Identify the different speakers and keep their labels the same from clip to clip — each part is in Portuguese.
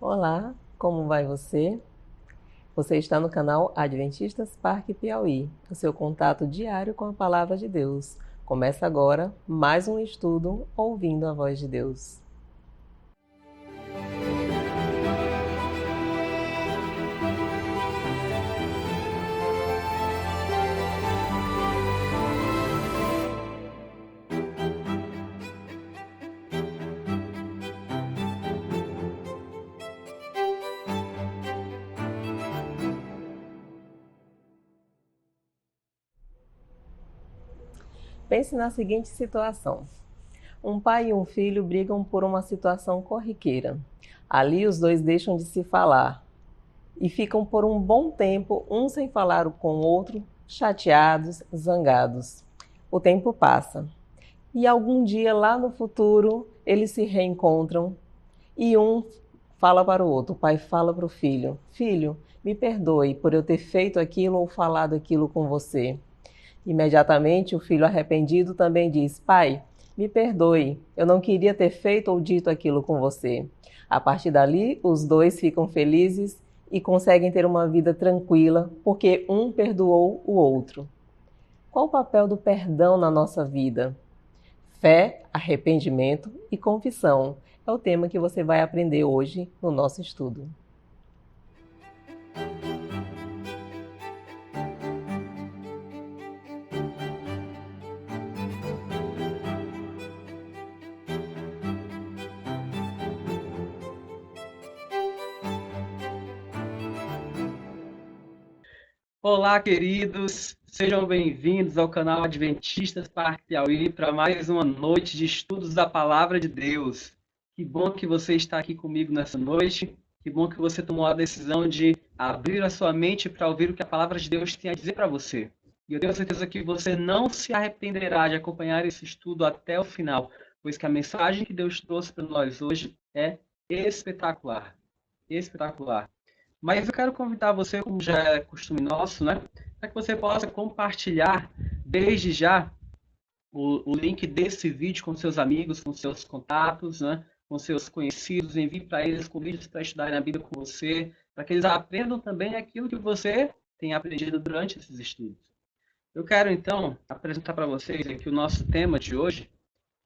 Speaker 1: Olá, como vai você? Você está no canal Adventistas Parque Piauí, o seu contato diário com a Palavra de Deus. Começa agora mais um estudo ouvindo a voz de Deus. Pense na seguinte situação. Um pai e um filho brigam por uma situação corriqueira. Ali os dois deixam de se falar e ficam por um bom tempo um sem falar com o outro, chateados, zangados. O tempo passa. E algum dia lá no futuro eles se reencontram e um fala para o outro, o pai fala para o filho: Filho, me perdoe por eu ter feito aquilo ou falado aquilo com você. Imediatamente o filho arrependido também diz: Pai, me perdoe, eu não queria ter feito ou dito aquilo com você. A partir dali, os dois ficam felizes e conseguem ter uma vida tranquila porque um perdoou o outro. Qual o papel do perdão na nossa vida? Fé, arrependimento e confissão é o tema que você vai aprender hoje no nosso estudo.
Speaker 2: Olá, queridos, sejam bem-vindos ao canal Adventistas Parque Piauí para mais uma noite de estudos da Palavra de Deus. Que bom que você está aqui comigo nessa noite, que bom que você tomou a decisão de abrir a sua mente para ouvir o que a Palavra de Deus tem a dizer para você. E eu tenho certeza que você não se arrependerá de acompanhar esse estudo até o final, pois que a mensagem que Deus trouxe para nós hoje é espetacular, espetacular. Mas eu quero convidar você, como já é costume nosso, né, para que você possa compartilhar desde já o link desse vídeo com seus amigos, com seus contatos, né, com seus conhecidos. Envie para eles convites para estudarem a Bíblia com você, para que eles aprendam também aquilo que você tem aprendido durante esses estudos. Eu quero, então, apresentar para vocês aqui o nosso tema de hoje,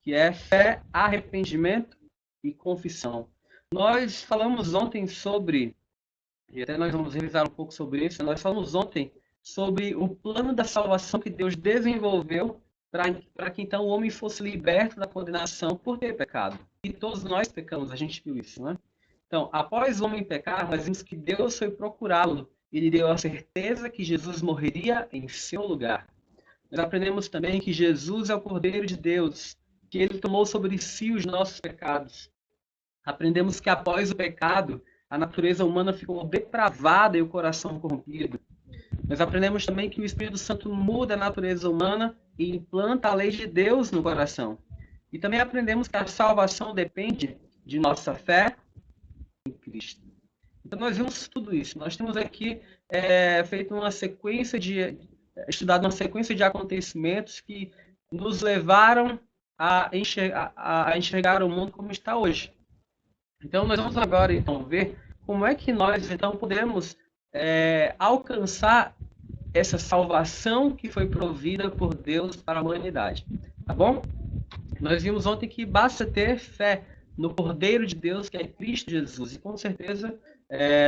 Speaker 2: que é fé, arrependimento e confissão. Nós falamos ontem sobre e até nós vamos revisar um pouco sobre isso. Nós falamos ontem sobre o plano da salvação que Deus desenvolveu para que então o homem fosse liberto da condenação por ter pecado. E todos nós pecamos, a gente viu isso, né? Então, após o homem pecar, nós vimos que Deus foi procurá-lo e lhe deu a certeza que Jesus morreria em seu lugar. Nós aprendemos também que Jesus é o Cordeiro de Deus, que ele tomou sobre si os nossos pecados. Aprendemos que após o pecado, a natureza humana ficou depravada e o coração corrompido. Nós aprendemos também que o Espírito Santo muda a natureza humana e implanta a lei de Deus no coração. E também aprendemos que a salvação depende de nossa fé em Cristo. Então nós vimos tudo isso. Nós temos aqui feito uma sequência estudado uma sequência de acontecimentos que nos levaram a enxergar o mundo como está hoje. Então, nós vamos agora então ver como é que nós então podemos alcançar essa salvação que foi provida por Deus para a humanidade, tá bom? Nós vimos ontem que basta ter fé no Cordeiro de Deus, que é Cristo Jesus, e com certeza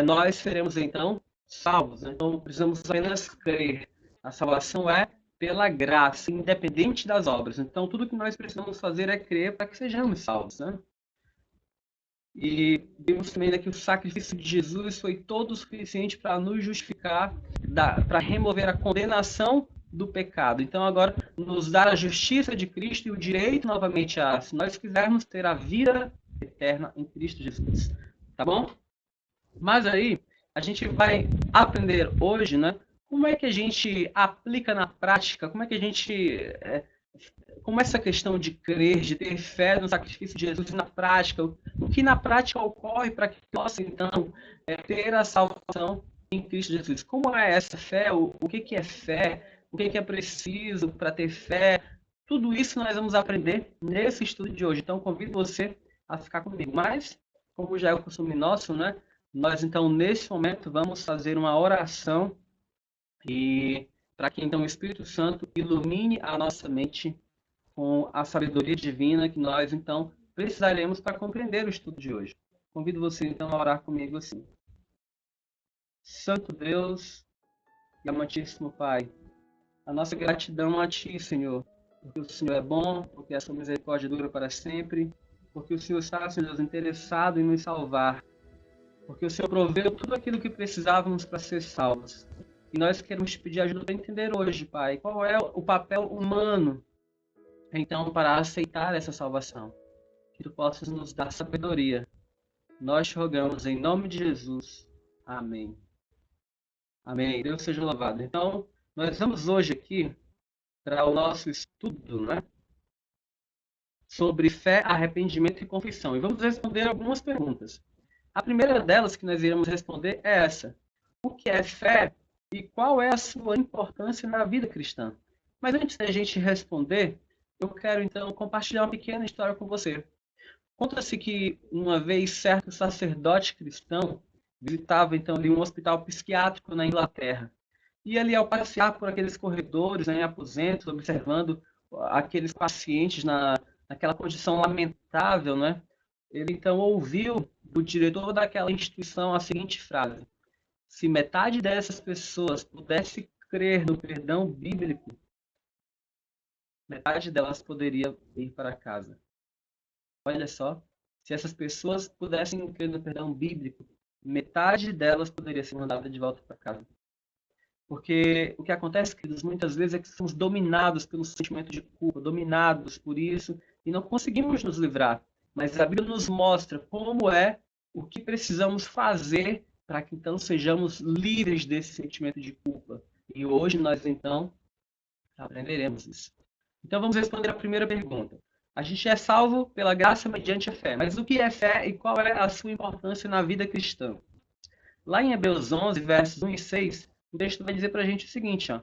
Speaker 2: nós seremos então salvos. Então, precisamos apenas crer. A salvação é pela graça, independente das obras. Então, tudo que nós precisamos fazer é crer para que sejamos salvos, né? E vimos também que o sacrifício de Jesus foi todo o suficiente para nos justificar, para remover a condenação do pecado. Então agora nos dá a justiça de Cristo e o direito novamente se nós quisermos ter a vida eterna em Cristo Jesus. Tá bom? Mas aí a gente vai aprender hoje, né? Como é que a gente aplica na prática, como é que a gente como essa questão de crer, de ter fé no sacrifício de Jesus na prática, o que na prática ocorre para que possa, então, ter a salvação em Cristo Jesus. Como é essa fé? O que é fé? O que é preciso para ter fé? Tudo isso nós vamos aprender nesse estudo de hoje. Então, convido você a ficar comigo. Mas, como já é o costume nosso, né? Nós, então, nesse momento, vamos fazer uma oração e para que, então, o Espírito Santo ilumine a nossa mente com a sabedoria divina que nós, então, precisaremos para compreender o estudo de hoje. Convido você, então, a orar comigo assim. Santo Deus e amantíssimo Pai, a nossa gratidão a Ti, Senhor, porque o Senhor é bom, porque a sua misericórdia dura para sempre, porque o Senhor está, Senhor Deus, interessado em nos salvar, porque o Senhor proveu tudo aquilo que precisávamos para ser salvos. E nós queremos te pedir ajuda para entender hoje, Pai, qual é o papel humano, então, para aceitar essa salvação. Que Tu possas nos dar sabedoria. Nós te rogamos em nome de Jesus. Amém. Amém. Deus seja louvado. Então, nós vamos hoje aqui para o nosso estudo, né, sobre fé, arrependimento e confissão. E vamos responder algumas perguntas. A primeira delas que nós iremos responder é essa: o que é fé e qual é a sua importância na vida cristã? Mas antes da gente responder, eu quero então compartilhar uma pequena história com você. Conta-se que uma vez certo sacerdote cristão visitava então ali um hospital psiquiátrico na Inglaterra. E ali ao passear por aqueles corredores, né, em aposentos, observando aqueles pacientes naquela condição lamentável, né, ele então ouviu do diretor daquela instituição a seguinte frase: se metade dessas pessoas pudesse crer no perdão bíblico, metade delas poderia ir para casa. Olha só, se essas pessoas pudessem crer no perdão bíblico, metade delas poderia ser mandada de volta para casa. Porque o que acontece, queridos, muitas vezes é que somos dominados pelo sentimento de culpa, dominados por isso, e não conseguimos nos livrar. Mas a Bíblia nos mostra como é, o que precisamos fazer para que então sejamos livres desse sentimento de culpa. E hoje nós então aprenderemos isso. Então vamos responder a primeira pergunta. A gente é salvo pela graça mediante a fé. Mas o que é fé e qual é a sua importância na vida cristã? Lá em Hebreus 11, versos 1 e 6, o texto vai dizer para a gente o seguinte, ó: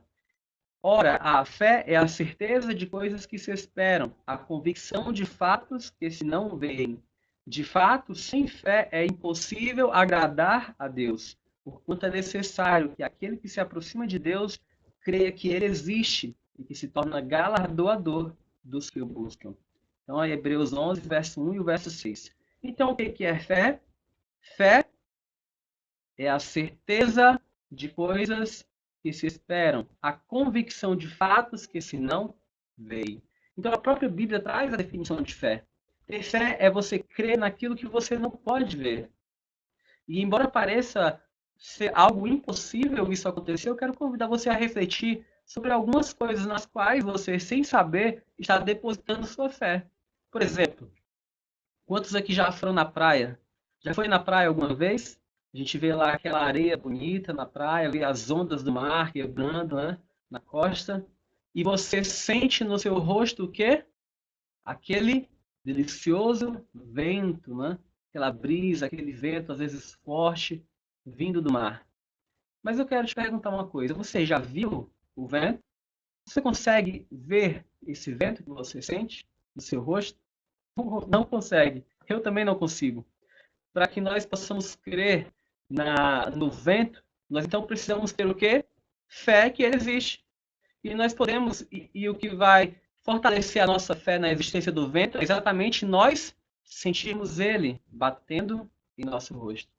Speaker 2: ora, a fé é a certeza de coisas que se esperam, a convicção de fatos que se não veem. De fato, sem fé é impossível agradar a Deus, porquanto é necessário que aquele que se aproxima de Deus creia que ele existe e que se torna galardoador dos que o buscam. Então, é Hebreus 11, verso 1 e o verso 6. Então, o que é fé? Fé é a certeza de coisas que se esperam, a convicção de fatos que se não veem. Então, a própria Bíblia traz a definição de fé. Ter fé é você crer naquilo que você não pode ver. E embora pareça ser algo impossível isso acontecer, eu quero convidar você a refletir sobre algumas coisas nas quais você, sem saber, está depositando sua fé. Por exemplo, quantos aqui já foram na praia? Já foi na praia alguma vez? A gente vê lá aquela areia bonita na praia, vê as ondas do mar quebrando, né, na costa. E você sente no seu rosto o quê? Aquele delicioso vento, né? Aquela brisa, aquele vento, às vezes forte, vindo do mar. Mas eu quero te perguntar uma coisa. Você já viu o vento? Você consegue ver esse vento que você sente no seu rosto? Não consegue. Eu também não consigo. Para que nós possamos crer no vento, nós então precisamos ter o quê? Fé que ele existe. E nós podemos, e o que vai fortalecer a nossa fé na existência do vento é exatamente nós sentirmos ele batendo em nosso rosto.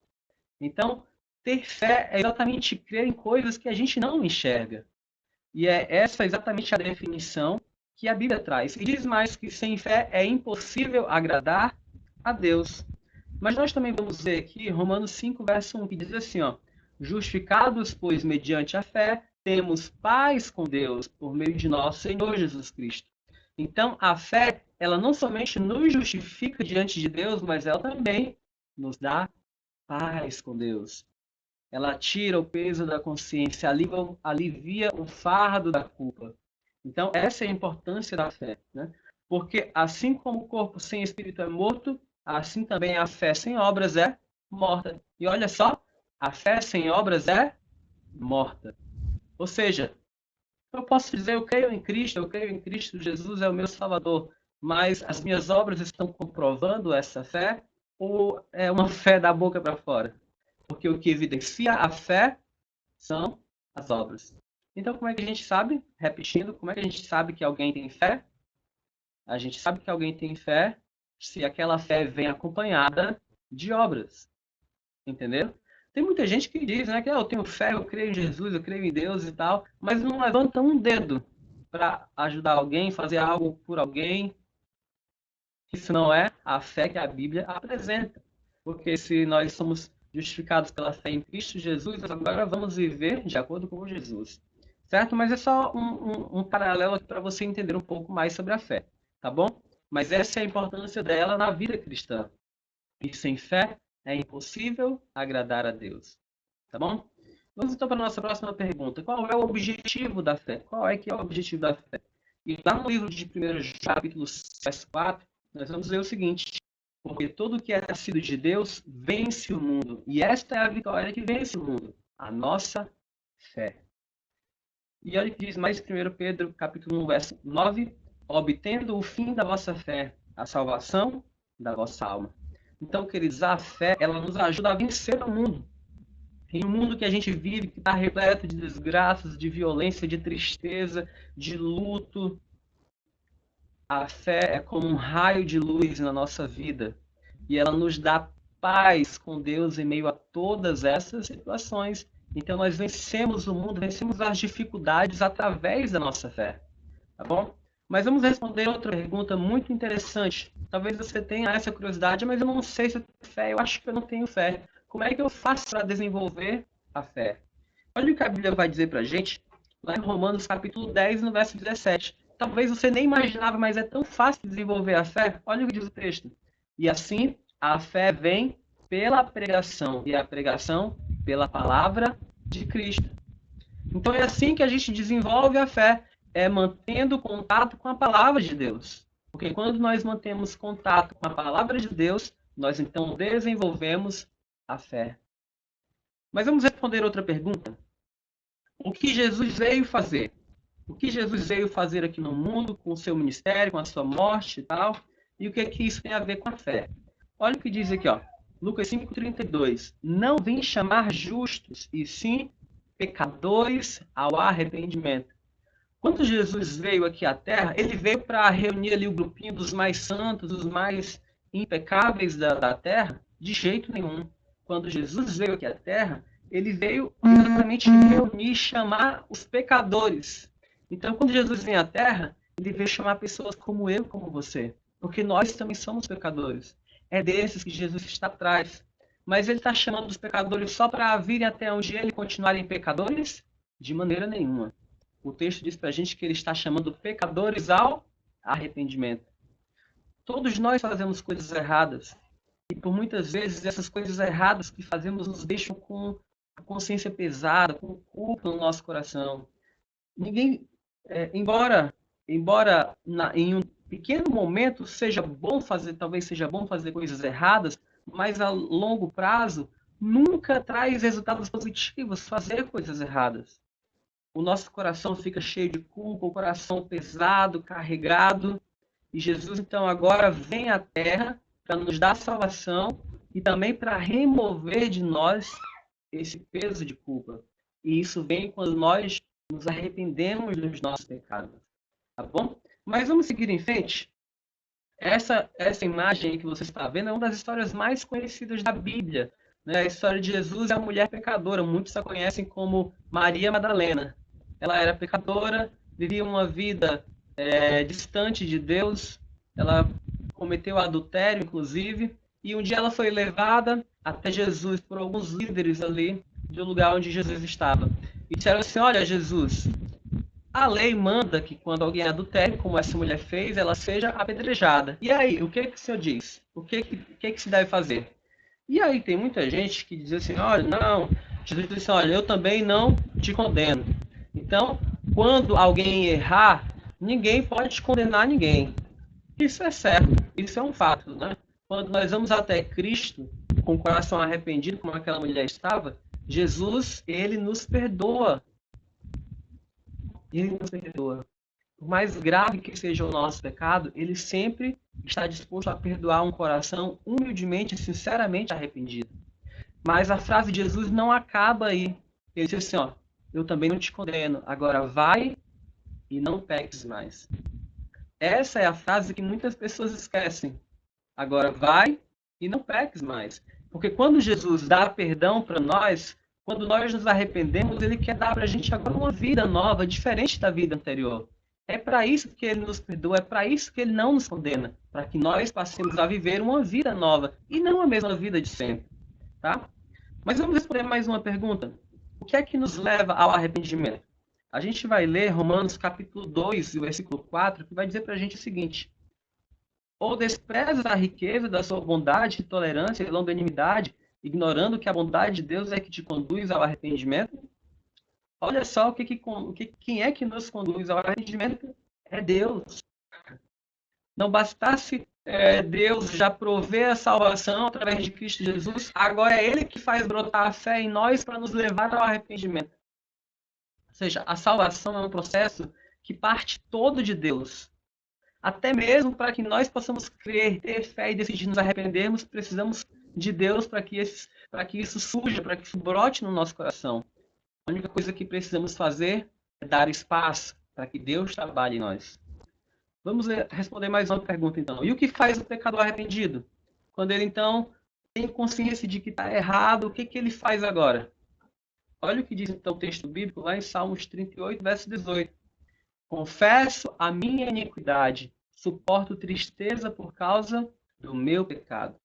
Speaker 2: Então, ter fé é exatamente crer em coisas que a gente não enxerga. E é essa exatamente a definição que a Bíblia traz. E diz mais que sem fé é impossível agradar a Deus. Mas nós também vamos ver aqui Romanos 5, verso 1, que diz assim, ó: justificados, pois, mediante a fé, temos paz com Deus por meio de nosso Senhor Jesus Cristo. Então, a fé, ela não somente nos justifica diante de Deus, mas ela também nos dá paz com Deus. Ela tira o peso da consciência, alivia o fardo da culpa. Então, essa é a importância da fé, né? Porque assim como o corpo sem espírito é morto, assim também a fé sem obras é morta. E olha só, a fé sem obras é morta. Ou seja, eu posso dizer, eu creio em Cristo Jesus é o meu Salvador, mas as minhas obras estão comprovando essa fé? ou é uma fé da boca para fora? Porque o que evidencia a fé são as obras. Então, como é que a gente sabe? Repetindo, como é que a gente sabe que alguém tem fé? A gente sabe que alguém tem fé se aquela fé vem acompanhada de obras. Entendeu? Tem muita gente que diz, né, que eu tenho fé, eu creio em Jesus, eu creio em Deus e tal, mas não levanta um dedo para ajudar alguém, fazer algo por alguém. Isso não é a fé que a Bíblia apresenta. Porque se nós somos justificados pela fé em Cristo Jesus, agora vamos viver de acordo com Jesus. Certo? Mas é só um paralelo para você entender um pouco mais sobre a fé. Tá bom? Mas essa é a importância dela na vida cristã. E sem fé é impossível agradar a Deus. Tá bom? Vamos então para a nossa próxima pergunta. Qual é o objetivo da fé? Qual é que é o objetivo da fé? E lá no livro de 1 João, capítulo 4, nós vamos ler o seguinte: porque todo que é nascido de Deus vence o mundo. E esta é a vitória que vence o mundo, a nossa fé. E olha o que diz mais 1 Pedro, capítulo 1, verso 9: obtendo o fim da vossa fé, a salvação da vossa alma. Então, queridos, a fé, ela nos ajuda a vencer o mundo. Em um mundo que a gente vive, que está repleto de desgraças, de violência, de tristeza, de luto, a fé é como um raio de luz na nossa vida. E ela nos dá paz com Deus em meio a todas essas situações. Então nós vencemos o mundo, vencemos as dificuldades através da nossa fé. Tá bom? Mas vamos responder outra pergunta muito interessante. Talvez você tenha essa curiosidade, mas eu não sei se eu tenho fé. Eu acho que eu não tenho fé. Como é que eu faço para desenvolver a fé? Olha o que a Bíblia vai dizer para a gente lá em Romanos capítulo 10, no verso 17. Talvez você nem imaginava, mas é tão fácil desenvolver a fé. Olha o que diz o texto. E assim, a fé vem pela pregação, e a pregação pela palavra de Cristo. Então é assim que a gente desenvolve a fé, é mantendo contato com a palavra de Deus. Porque quando nós mantemos contato com a palavra de Deus, nós então desenvolvemos a fé. Mas vamos responder outra pergunta. O que Jesus veio fazer? O que Jesus veio fazer aqui no mundo, com o seu ministério, com a sua morte e tal? E o que é que isso tem a ver com a fé? Olha o que diz aqui, ó. Lucas 5,32. Não vim chamar justos, e sim pecadores ao arrependimento. Quando Jesus veio aqui à Terra, ele veio para reunir ali o grupinho dos mais santos, dos mais impecáveis da Terra? De jeito nenhum. Quando Jesus veio aqui à Terra, ele veio exatamente reunir, chamar os pecadores. Então, quando Jesus vem à Terra, ele veio chamar pessoas como eu, como você. Porque nós também somos pecadores. É desses que Jesus está atrás. Mas ele está chamando os pecadores só para virem até onde ele continuarem pecadores? De maneira nenhuma. O texto diz para a gente que ele está chamando pecadores ao arrependimento. Todos nós fazemos coisas erradas. E por muitas vezes essas coisas erradas que fazemos nos deixam com a consciência pesada, com culpa no nosso coração. Ninguém, embora em um pequeno momento seja bom fazer, talvez seja bom fazer coisas erradas, mas a longo prazo nunca traz resultados positivos fazer coisas erradas. O nosso coração fica cheio de culpa, o coração pesado, carregado. E Jesus, então, agora vem à Terra para nos dar salvação e também para remover de nós esse peso de culpa. E isso vem quando nós nos arrependemos dos nossos pecados. Tá bom? Mas vamos seguir em frente. Essa imagem aí que você está vendo é uma das histórias mais conhecidas da Bíblia. Né? A história de Jesus é a mulher pecadora. Muitos a conhecem como Maria Madalena. Ela era pecadora, vivia uma vida distante de Deus. Ela cometeu adultério, inclusive. E um dia ela foi levada até Jesus por alguns líderes ali do lugar onde Jesus estava. E disseram assim: olha, Jesus, a lei manda que quando alguém adultere, como essa mulher fez, ela seja apedrejada. E aí, o que o senhor diz? O que se deve fazer? E aí tem muita gente que diz assim: olha, não, Jesus disse assim: olha, eu também não te condeno. Então, quando alguém errar, ninguém pode condenar ninguém. Isso é certo, isso é um fato, né? Quando nós vamos até Cristo, com o coração arrependido, como aquela mulher estava, Jesus, ele nos perdoa. Ele nos perdoa. Por mais grave que seja o nosso pecado, ele sempre está disposto a perdoar um coração humildemente e sinceramente arrependido. Mas a frase de Jesus não acaba aí. Ele diz assim, ó, eu também não te condeno, agora vai e não peques mais. Essa é a frase que muitas pessoas esquecem. Agora vai e não peques mais. Porque quando Jesus dá perdão para nós, quando nós nos arrependemos, ele quer dar para a gente agora uma vida nova, diferente da vida anterior. É para isso que ele nos perdoa, é para isso que ele não nos condena, para que nós passemos a viver uma vida nova e não a mesma vida de sempre, tá? Mas vamos responder mais uma pergunta. O que é que nos leva ao arrependimento? A gente vai ler Romanos capítulo 2, versículo 4, que vai dizer para a gente o seguinte: ou desprezas a riqueza da sua bondade, tolerância e longanimidade, ignorando que a bondade de Deus é que te conduz ao arrependimento? Olha só quem é que nos conduz ao arrependimento? É Deus. Não bastasse Deus já prover a salvação através de Cristo Jesus, agora é Ele que faz brotar a fé em nós para nos levar ao arrependimento. Ou seja, a salvação é um processo que parte todo de Deus. Até mesmo para que nós possamos crer, ter fé e decidir nos arrependermos, precisamos de Deus para que isso surja, para que isso brote no nosso coração. A única coisa que precisamos fazer é dar espaço para que Deus trabalhe em nós. Vamos responder mais uma pergunta, então. E o que faz o pecador arrependido? Quando ele, então, tem consciência de que está errado, o que ele faz agora? Olha o que diz, então, o texto bíblico, lá em Salmos 38, verso 18. Confesso a minha iniquidade, suporto tristeza por causa do meu pecado.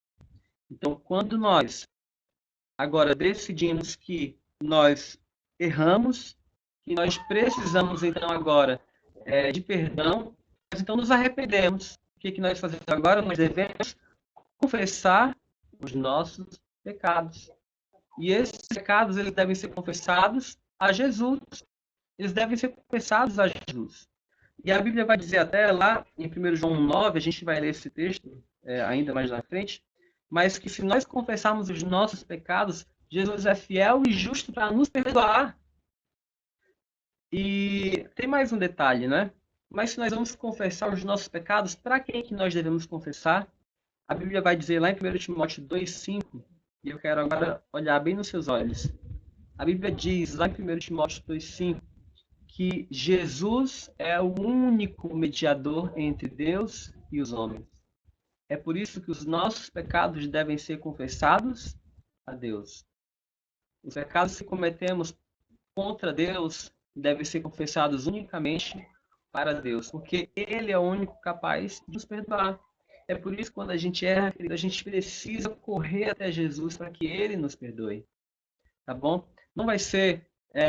Speaker 2: Então, quando nós agora decidimos que nós erramos, que nós precisamos, então, agora de perdão, nós, então, nos arrependemos. O que nós fazemos agora? Nós devemos confessar os nossos pecados. E esses pecados, eles devem ser confessados a Jesus. Eles devem ser confessados a Jesus. E a Bíblia vai dizer até lá, em 1 João 9, a gente vai ler esse texto ainda mais na frente, mas que se nós confessarmos os nossos pecados, Jesus é fiel e justo para nos perdoar. E tem mais um detalhe, né? Mas se nós vamos confessar os nossos pecados, para quem que nós devemos confessar? A Bíblia vai dizer lá em 1 Timóteo 2,5, e eu quero agora olhar bem nos seus olhos. A Bíblia diz lá em 1 Timóteo 2,5, que Jesus é o único mediador entre Deus e os homens. É por isso que os nossos pecados devem ser confessados a Deus. Os pecados que cometemos contra Deus devem ser confessados unicamente para Deus, porque Ele é o único capaz de nos perdoar. É por isso que quando a gente erra, a gente precisa correr até Jesus para que Ele nos perdoe. Tá bom? Não vai ser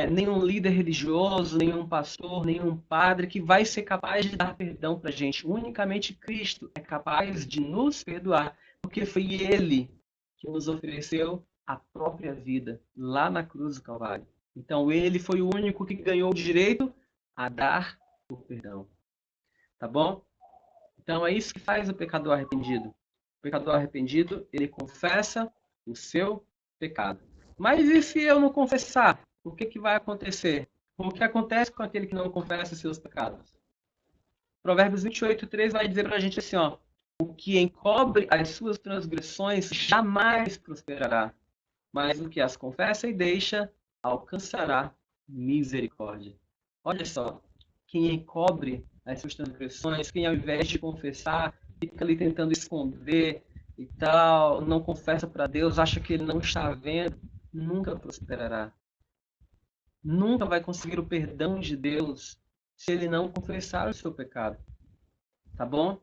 Speaker 2: nenhum líder religioso, nenhum pastor, nenhum padre que vai ser capaz de dar perdão para a gente. Unicamente Cristo é capaz de nos perdoar, porque foi Ele que nos ofereceu a própria vida lá na cruz do Calvário. Então Ele foi o único que ganhou o direito a dar o perdão. Tá bom? Então é isso que faz o pecador arrependido. O pecador arrependido, ele confessa o seu pecado. Mas e se eu não confessar? O que vai acontecer? O que acontece com aquele que não confessa seus pecados? Provérbios 28:3 vai dizer para a gente assim, ó: o que encobre as suas transgressões jamais prosperará, mas o que as confessa e deixa alcançará misericórdia. Olha só, quem encobre as suas transgressões, quem ao invés de confessar, fica ali tentando esconder e tal, não confessa para Deus, acha que ele não está vendo, nunca prosperará. Nunca vai conseguir o perdão de Deus se ele não confessar o seu pecado. Tá bom?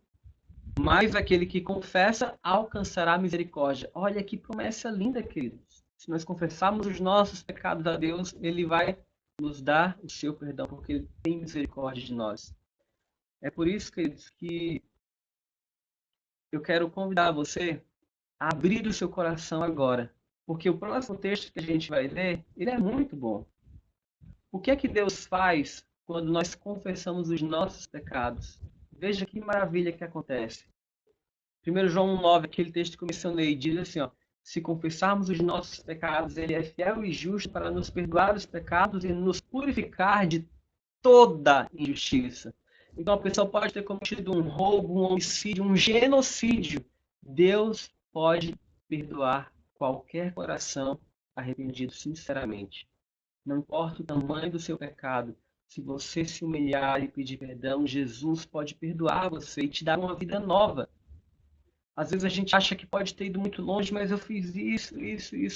Speaker 2: Mas aquele que confessa alcançará misericórdia. Olha que promessa linda, queridos. Se nós confessarmos os nossos pecados a Deus, Ele vai nos dar o seu perdão, porque Ele tem misericórdia de nós. É por isso, queridos, que eu quero convidar você a abrir o seu coração agora. Porque o próximo texto que a gente vai ler, ele é muito bom. O que é que Deus faz quando nós confessamos os nossos pecados? Veja que maravilha que acontece. 1 João 9, aquele texto que eu mencionei, diz assim, ó: se confessarmos os nossos pecados, Ele é fiel e justo para nos perdoar os pecados e nos purificar de toda injustiça. Então a pessoa pode ter cometido um roubo, um homicídio, um genocídio. Deus pode perdoar qualquer coração arrependido sinceramente. Não importa o tamanho do seu pecado, se você se humilhar e pedir perdão, Jesus pode perdoar você e te dar uma vida nova. Às vezes a gente acha que pode ter ido muito longe, mas eu fiz isso.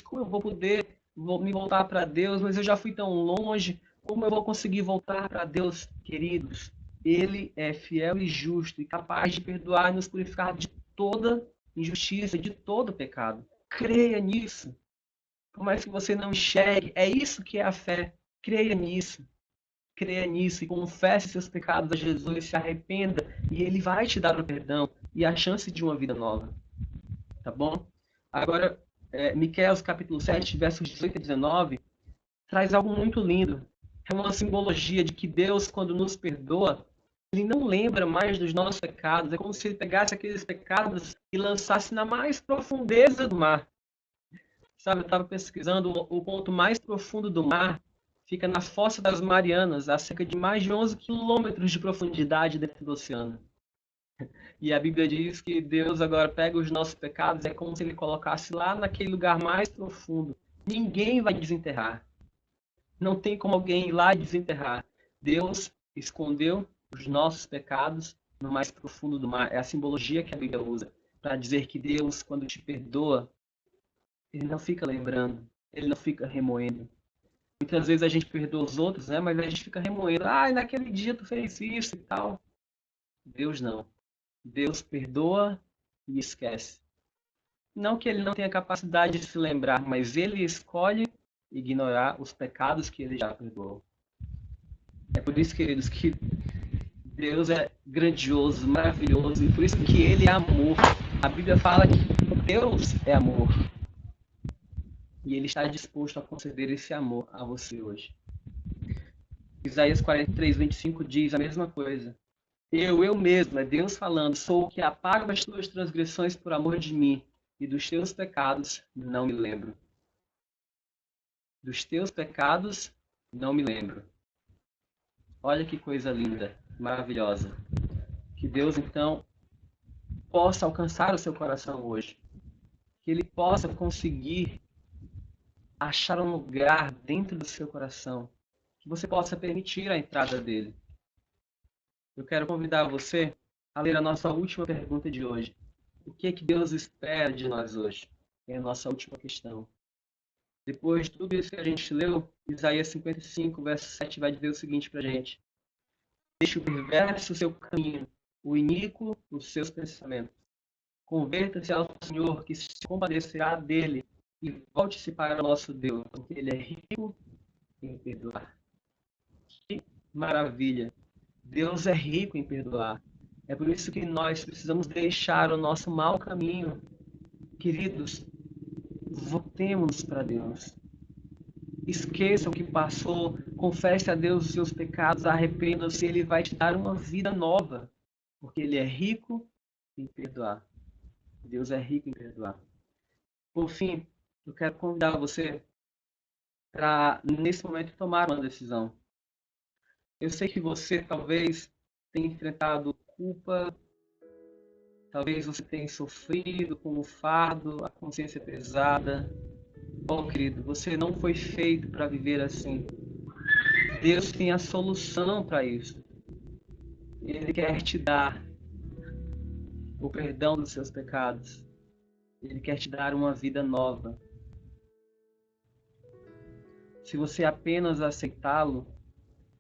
Speaker 2: Como eu vou poder me voltar para Deus? Mas eu já fui tão longe. Como eu vou conseguir voltar para Deus, queridos? Ele é fiel e justo e capaz de perdoar e nos purificar de toda injustiça, de todo pecado. Creia nisso. Por mais que você não enxergue, é isso que é a fé. Creia nisso. Creia nisso e confesse seus pecados a Jesus, se arrependa e Ele vai te dar o perdão e a chance de uma vida nova. Tá bom? Agora, Miqueias capítulo 7, versos 18 e 19, traz algo muito lindo. É uma simbologia de que Deus, quando nos perdoa, Ele não lembra mais dos nossos pecados. É como se Ele pegasse aqueles pecados e lançasse na mais profundeza do mar. Sabe, eu estava pesquisando o ponto mais profundo do mar, fica na Fossa das Marianas, a cerca de mais de 11 quilômetros de profundidade dentro do oceano. E a Bíblia diz que Deus agora pega os nossos pecados, é como se Ele colocasse lá naquele lugar mais profundo. Ninguém vai desenterrar. Não tem como alguém ir lá e desenterrar. Deus escondeu os nossos pecados no mais profundo do mar. É a simbologia que a Bíblia usa para dizer que Deus, quando te perdoa, Ele não fica lembrando, Ele não fica remoendo. Muitas vezes a gente perdoa os outros, né? Mas a gente fica remoendo. Ah, naquele dia tu fez isso e tal. Deus não. Deus perdoa e esquece. Não que Ele não tenha capacidade de se lembrar, mas Ele escolhe ignorar os pecados que Ele já perdoou. É por isso, queridos, que Deus é grandioso, maravilhoso, e por isso que Ele é amor. A Bíblia fala que Deus é amor. E Ele está disposto a conceder esse amor a você hoje. Isaías 43, 25 diz a mesma coisa. Eu mesmo, é Deus falando, sou o que apaga as tuas transgressões por amor de mim, e dos teus pecados não me lembro. Dos teus pecados não me lembro. Olha que coisa linda, maravilhosa. Que Deus, então, possa alcançar o seu coração hoje. Que Ele possa conseguir achar um lugar dentro do seu coração. Que você possa permitir a entrada dEle. Eu quero convidar você a ler a nossa última pergunta de hoje. O que é que Deus espera de nós hoje? É a nossa última questão. Depois de tudo isso que a gente leu, Isaías 55, verso 7 vai dizer o seguinte para a gente. Deixe o perverso o seu caminho, o iníquo os seus pensamentos. Converta-se ao Senhor, que se compadecerá dele, e volte-se para o nosso Deus, porque Ele é rico em perdoar. Que maravilha! Deus é rico em perdoar. É por isso que nós precisamos deixar o nosso mau caminho. Queridos, voltemos para Deus. Esqueça o que passou, confesse a Deus os seus pecados, arrependa-se, Ele vai te dar uma vida nova, porque Ele é rico em perdoar. Deus é rico em perdoar. Por fim, eu quero convidar você para, nesse momento, tomar uma decisão. Eu sei que você talvez tenha enfrentado culpa, talvez você tenha sofrido com o fardo, a consciência pesada. Bom, querido, você não foi feito para viver assim. Deus tem a solução para isso. Ele quer te dar o perdão dos seus pecados. Ele quer te dar uma vida nova. Se você apenas aceitá-lo,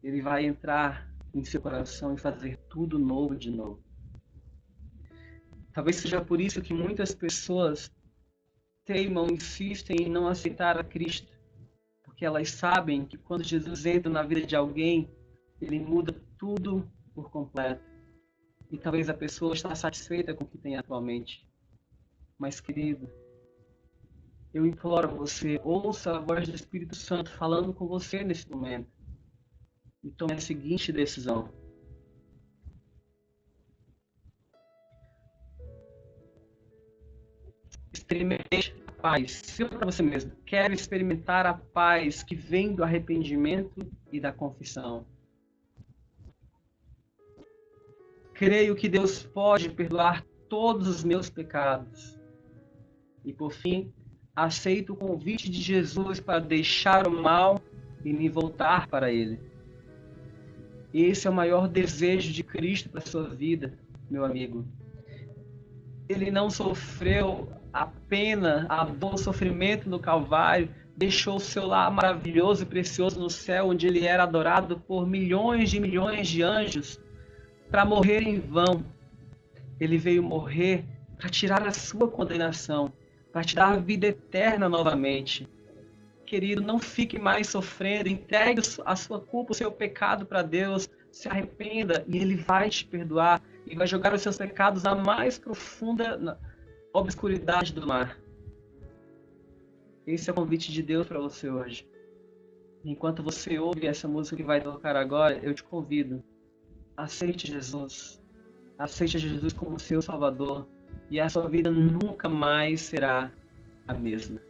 Speaker 2: Ele vai entrar em seu coração e fazer tudo novo de novo. Talvez seja por isso que muitas pessoas teimam, insistem em não aceitar a Cristo. Porque elas sabem que quando Jesus entra na vida de alguém, Ele muda tudo por completo. E talvez a pessoa está satisfeita com o que tem atualmente. Mas, querido, eu imploro a você, ouça a voz do Espírito Santo falando com você nesse momento. E tome a seguinte decisão. Experimente a paz. Siga para você mesmo. Quero experimentar a paz que vem do arrependimento e da confissão. Creio que Deus pode perdoar todos os meus pecados. E por fim, aceito o convite de Jesus para deixar o mal e me voltar para Ele. Esse é o maior desejo de Cristo para a sua vida, meu amigo. Ele não sofreu a pena, a dor, o sofrimento no Calvário, deixou o seu lar maravilhoso e precioso no céu, onde ele era adorado por milhões de anjos, para morrer em vão. Ele veio morrer para tirar a sua condenação, para te dar a vida eterna novamente. Querido, não fique mais sofrendo, entregue a sua culpa, o seu pecado para Deus, se arrependa e Ele vai te perdoar e vai jogar os seus pecados na mais profunda obscuridade do mar. Esse é o convite de Deus para você hoje. Enquanto você ouve essa música que vai tocar agora, eu te convido. Aceite Jesus. Aceite Jesus como seu Salvador. E a sua vida nunca mais será a mesma.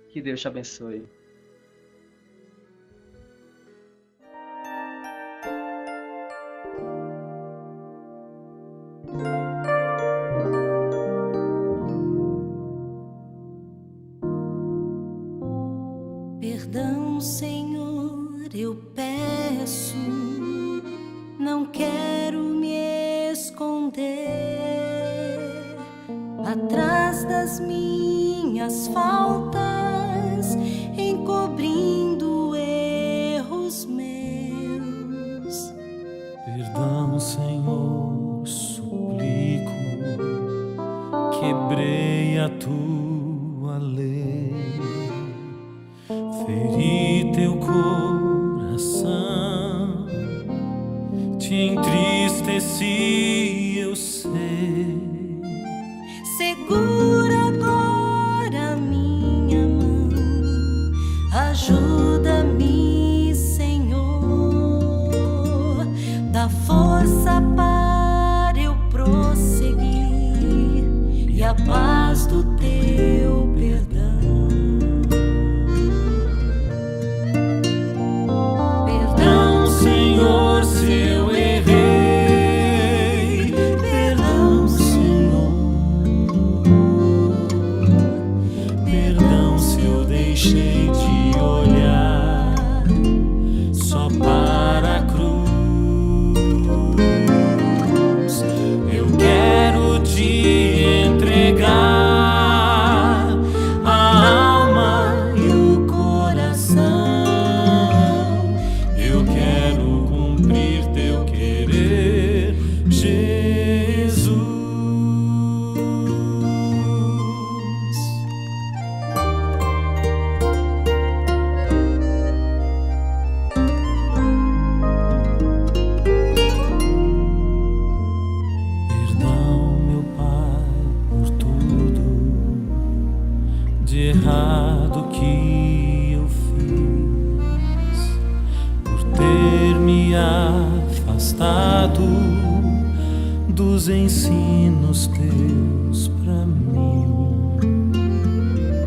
Speaker 2: Que Deus te abençoe.
Speaker 3: Perdão, Senhor, eu peço, não quero me esconder atrás das minhas faltas, encobrindo erros meus.
Speaker 4: Perdão, Senhor, suplico, quebrei a tua lei. Feri teu coração, te entristeci, eu sei.
Speaker 3: Segura agora minha mão, ajuda-me, Senhor, dá força para eu prosseguir e a paz do teu perdão.
Speaker 4: Senhor, se eu errei, perdão, Senhor. Perdão se eu deixei de olhar só para a cruz. Eu quero te entregar a alma e o coração. Eu quero cumprir teu querer, Jesus. Perdão, meu Pai, por tudo de errado que eu fiz, por ter me afastado dos ensinos teus pra mim.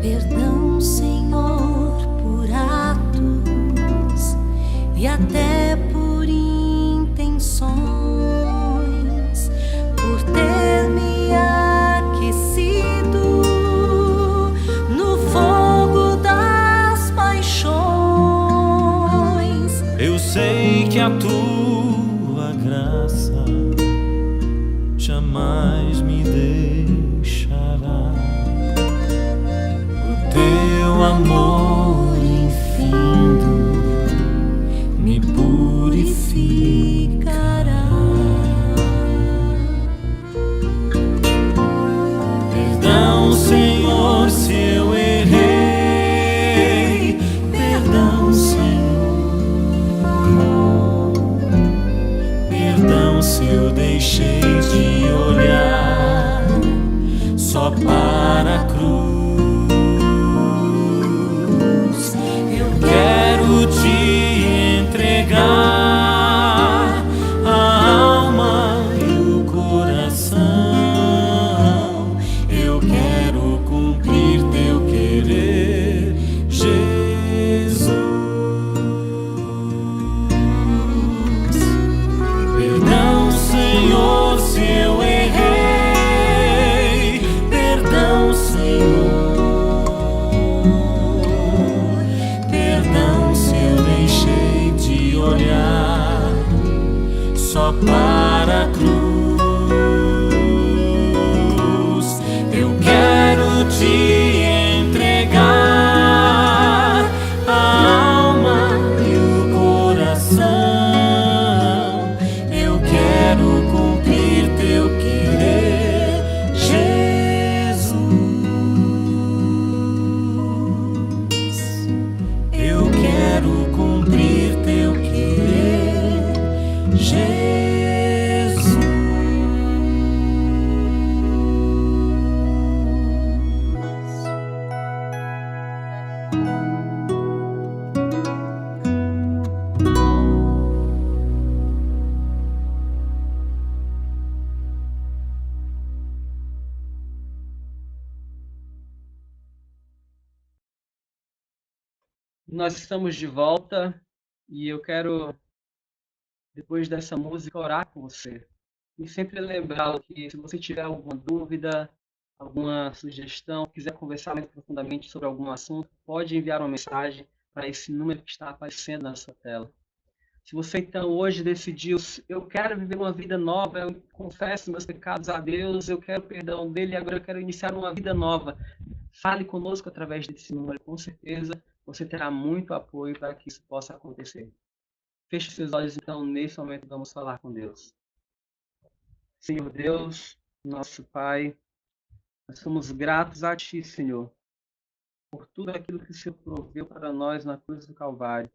Speaker 3: Perdão, Senhor, por atos e até por intenções, por ter me aquecido no fogo das paixões.
Speaker 4: Eu sei que a tua graça jamais me deixará. O teu amor infindo me purificará. Perdão, Senhor, se eu errei. Perdão, Senhor. Perdão se eu deixei de olhar só para a cruz. só para a cruz. Eu quero te entregar a alma e o coração. Eu quero cumprir teu querer, Jesus. Eu quero cumprir teu querer, Jesus.
Speaker 2: Nós estamos de volta e eu quero, depois dessa música, orar com você. E sempre lembrá-lo que se você tiver alguma dúvida, alguma sugestão, quiser conversar mais profundamente sobre algum assunto, pode enviar uma mensagem para esse número que está aparecendo na sua tela. Se você então hoje decidiu, eu quero viver uma vida nova, eu confesso meus pecados a Deus, eu quero perdão dele e agora eu quero iniciar uma vida nova, fale conosco através desse número, com certeza você terá muito apoio para que isso possa acontecer. Feche seus olhos então, nesse momento vamos falar com Deus. Senhor Deus, nosso Pai, nós somos gratos a Ti, Senhor, por tudo aquilo que o Senhor proveu para nós na cruz do Calvário.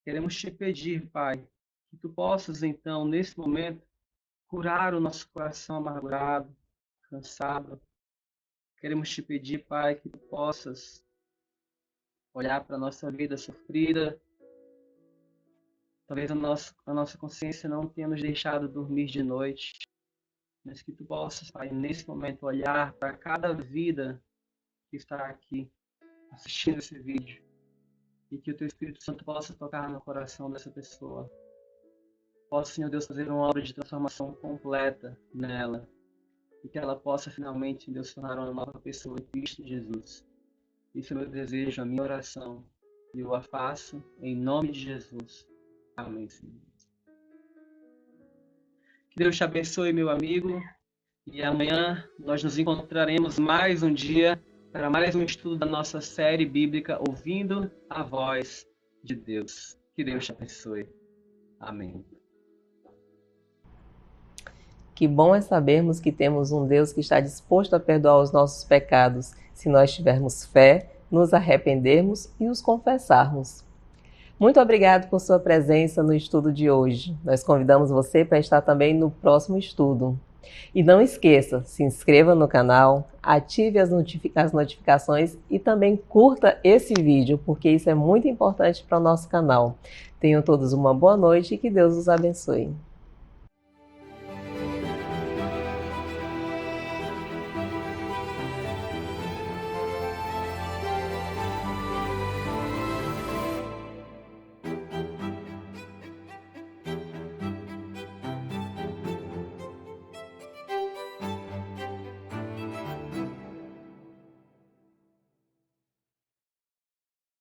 Speaker 2: Queremos Te pedir, Pai, que Tu possas então, nesse momento, curar o nosso coração amargurado, cansado. Queremos Te pedir, Pai, que Tu possas olhar para a nossa vida sofrida. Talvez a nossa consciência não tenha nos deixado dormir de noite, mas que Tu possas, Pai, nesse momento olhar para cada vida que está aqui assistindo esse vídeo e que o Teu Espírito Santo possa tocar no coração dessa pessoa. Possa, Senhor Deus, fazer uma obra de transformação completa nela e que ela possa finalmente, Deus, se tornar uma nova pessoa em Cristo Jesus. Isso é o meu desejo, a minha oração, e eu a faço em nome de Jesus. Amém, Senhor. Que Deus te abençoe, meu amigo, e amanhã nós nos encontraremos mais um dia para mais um estudo da nossa série bíblica Ouvindo a Voz de Deus. Que Deus te abençoe. Amém.
Speaker 1: Que bom é sabermos que temos um Deus que está disposto a perdoar os nossos pecados, se nós tivermos fé, nos arrependermos e os confessarmos. Muito obrigado por sua presença no estudo de hoje. Nós convidamos você para estar também no próximo estudo. E não esqueça, se inscreva no canal, ative as notificações e também curta esse vídeo, porque isso é muito importante para o nosso canal. Tenham todos uma boa noite e que Deus os abençoe.